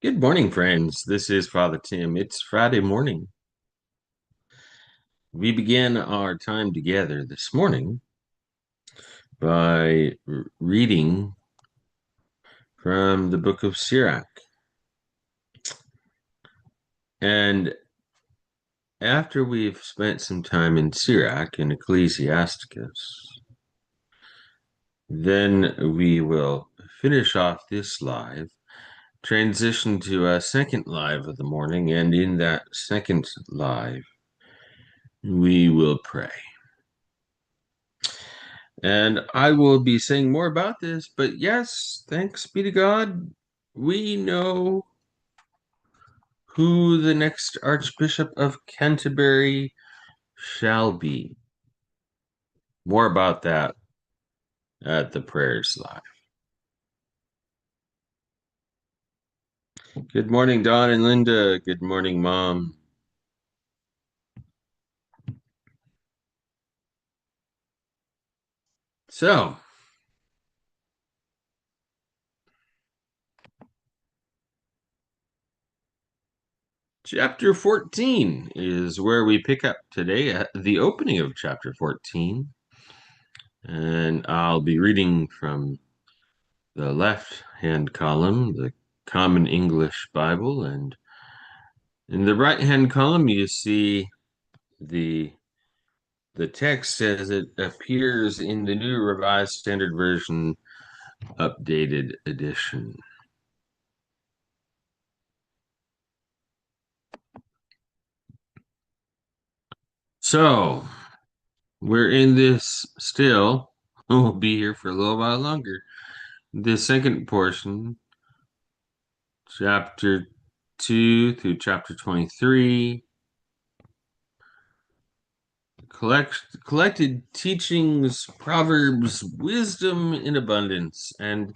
Good morning, friends. This is Father Tim. It's Friday morning. We began our time together this morning by reading from the book of Sirach. And after we've spent some time in Sirach and Ecclesiasticus, then we will finish off this live, transition to a second live of the morning, and in that second live, we will pray. And I will be saying more about this, but yes, thanks be to God, we know who the next Archbishop of Canterbury shall be. More about that at the prayers live. Good morning, Don and Linda. Good morning, Mom. So, chapter 14 is where we pick up today at the opening of chapter 14. And I'll be reading from the left-hand column, the Common English Bible, and in the right-hand column you see the text as it appears in the New Revised Standard Version updated edition. So, we're in this still. We'll be here for a little while longer. The second portion, chapter 2 through chapter 23, collected teachings, proverbs, wisdom in abundance, and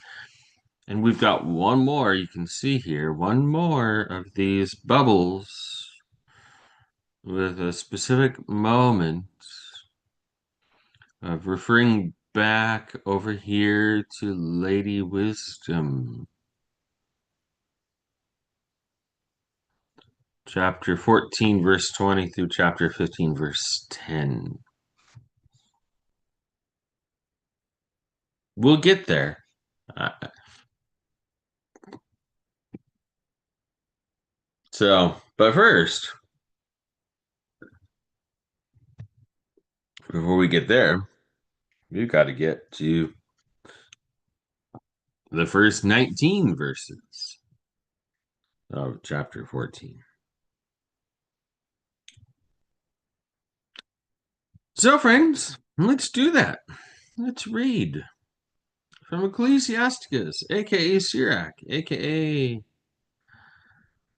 we've got one more. You can see here one more of these bubbles with a specific moment of referring back over here to Lady Wisdom. Chapter 14, verse 20 through chapter 15, verse 10. We'll get there. But first, before we get there, we've got to get to the first 19 verses of chapter 14. So, friends, let's do that. Let's read from Ecclesiasticus, aka Sirach, aka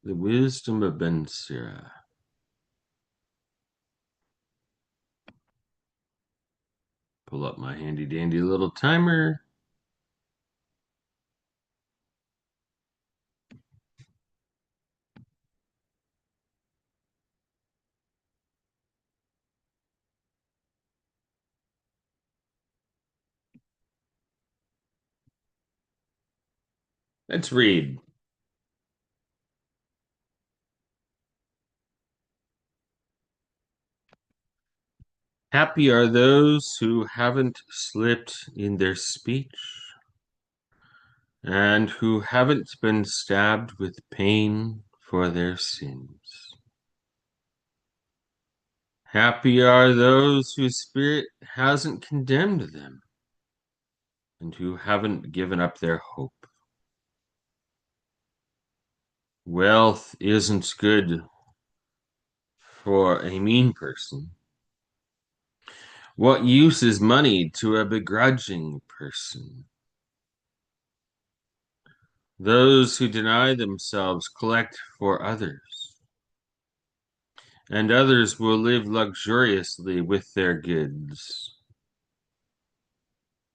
the Wisdom of Ben Sira. Pull up my handy dandy little timer. Let's read. Happy are those who haven't slipped in their speech and who haven't been stabbed with pain for their sins. Happy are those whose spirit hasn't condemned them and who haven't given up their hope. Wealth isn't good for a mean person. What use is money to a begrudging person? Those who deny themselves collect for others, and others will live luxuriously with their goods.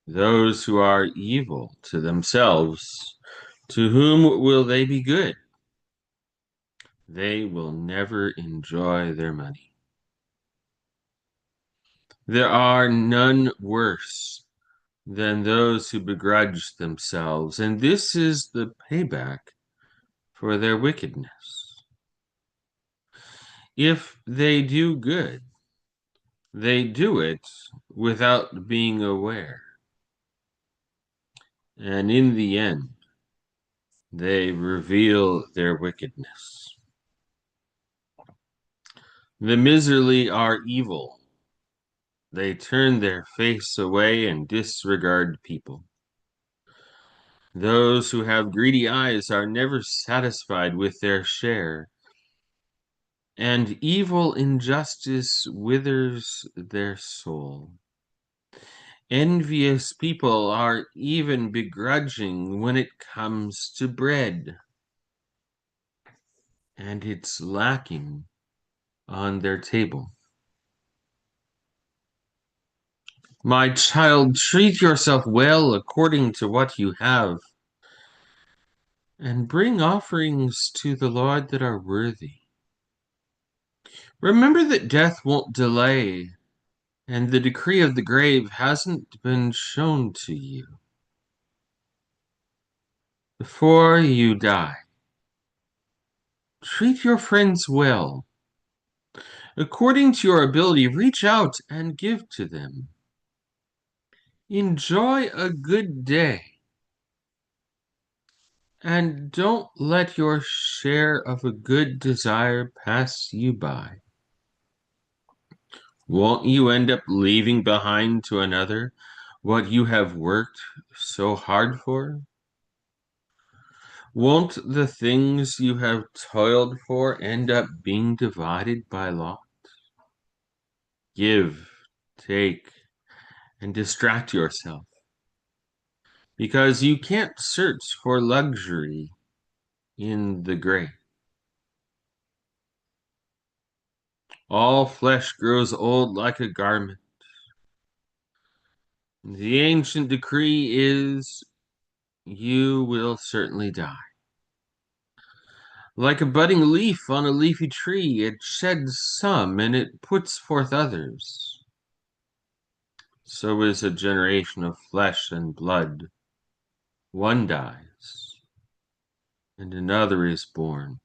Those who are evil to themselves, to whom will they be good? They will never enjoy their money. There are none worse than those who begrudge themselves, and this is the payback for their wickedness. If they do good, they do it without being aware, and in the end, they reveal their wickedness. The miserly are evil. They turn their face away and disregard people. Those who have greedy eyes are never satisfied with their share, and evil injustice withers their soul. Envious people are even begrudging when it comes to bread, and it's lacking on their table. My child, treat yourself well according to what you have, and bring offerings to the Lord that are worthy. Remember that death won't delay, and the decree of the grave hasn't been shown to you. Before you die, treat your friends well. According to your ability, reach out and give to them. Enjoy a good day, and don't let your share of a good desire pass you by. Won't you end up leaving behind to another what you have worked so hard for? Won't the things you have toiled for end up being divided by lot? Give, take, and distract yourself, because you can't search for luxury in the grave. All flesh grows old like a garment. The ancient decree is you will certainly die. Like a budding leaf on a leafy tree, it sheds some and it puts forth others. So is a generation of flesh and blood. One dies, and another is born.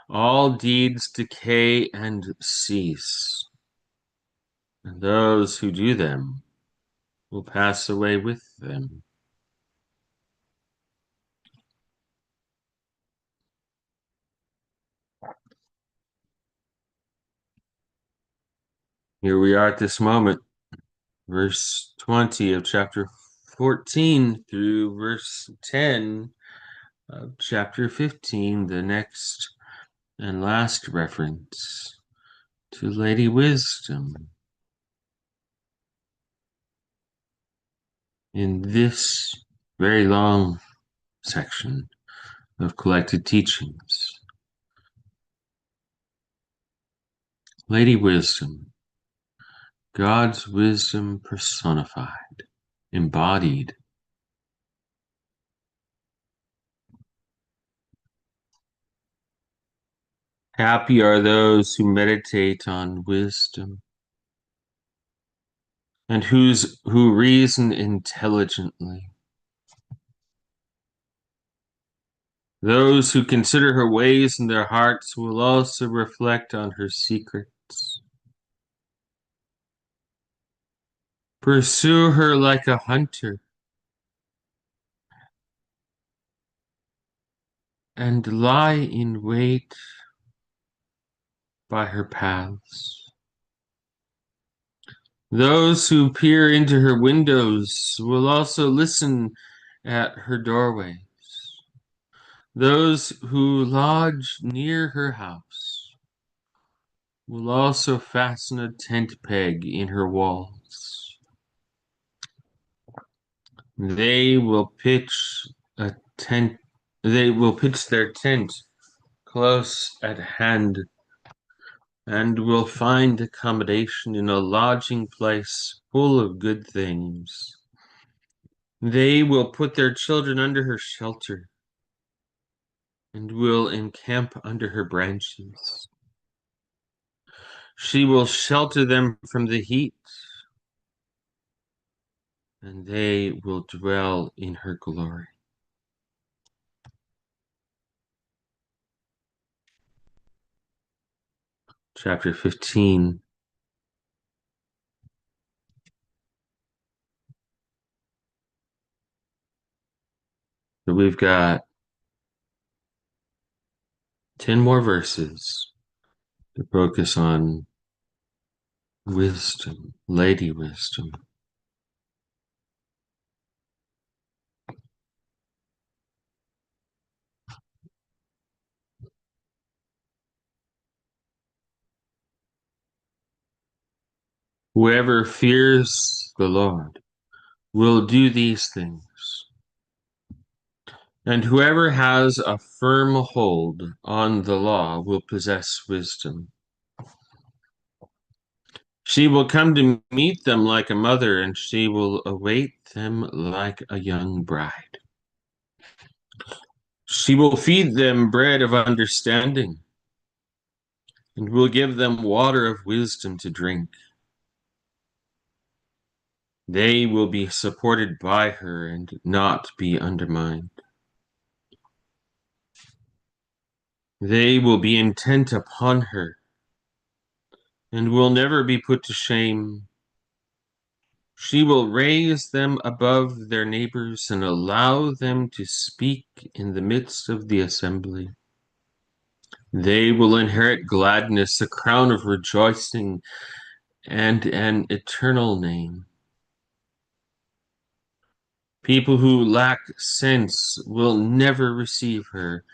All deeds decay and cease, and those who do them will pass away with them. Here we are at this moment, verse 20 of chapter 14 through verse 10 of chapter 15, the next and last reference to Lady Wisdom in this very long section of collected teachings. Lady Wisdom, God's wisdom personified, embodied. Happy are those who meditate on wisdom and who reason intelligently. Those who consider her ways in their hearts will also reflect on her secrets. Pursue her like a hunter, and lie in wait by her paths. Those who peer into her windows will also listen at her doorways. Those who lodge near her house will also fasten a tent peg in her walls. They will pitch a tent. They will pitch their tent close at hand and will find accommodation in a lodging place full of good things. They will put their children under her shelter and will encamp under her branches. She will shelter them from the heat, and they will dwell in her glory. chapter 15. So we've got 10 more verses to focus on wisdom, Lady Wisdom. Whoever fears the Lord will do these things, and whoever has a firm hold on the law will possess wisdom. She will come to meet them like a mother, and she will await them like a young bride. She will feed them bread of understanding, and will give them water of wisdom to drink. They will be supported by her and not be undermined. They will be intent upon her and will never be put to shame. She will raise them above their neighbors and allow them to speak in the midst of the assembly. They will inherit gladness, a crown of rejoicing, and an eternal name. People who lack sense will never receive her,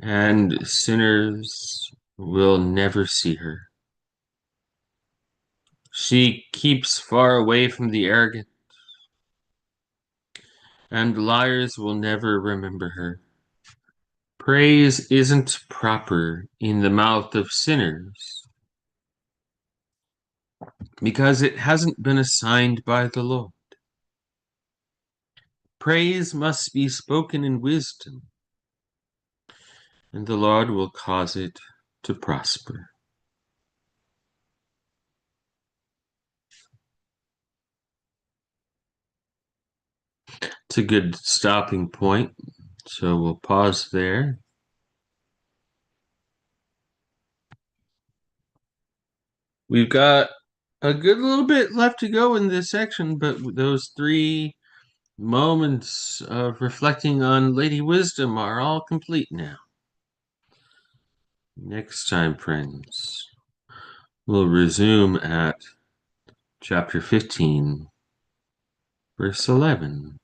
and sinners will never see her. She keeps far away from the arrogant, and liars will never remember her. Praise isn't proper in the mouth of sinners because it hasn't been assigned by the Lord. Praise must be spoken in wisdom, and the Lord will cause it to prosper. It's a good stopping point, so we'll pause there. We've got a good little bit left to go in this section, but those 3 moments of reflecting on Lady Wisdom are all complete now. Next time, friends, we'll resume at chapter 15, verse 11.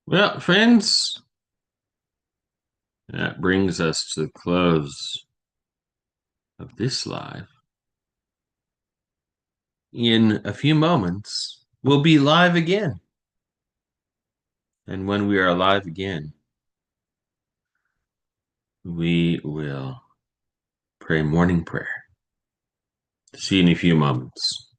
Well, friends, that brings us to the close of this live. In a few moments, we'll be live again. And when we are live again, we will pray morning prayer. See you in a few moments.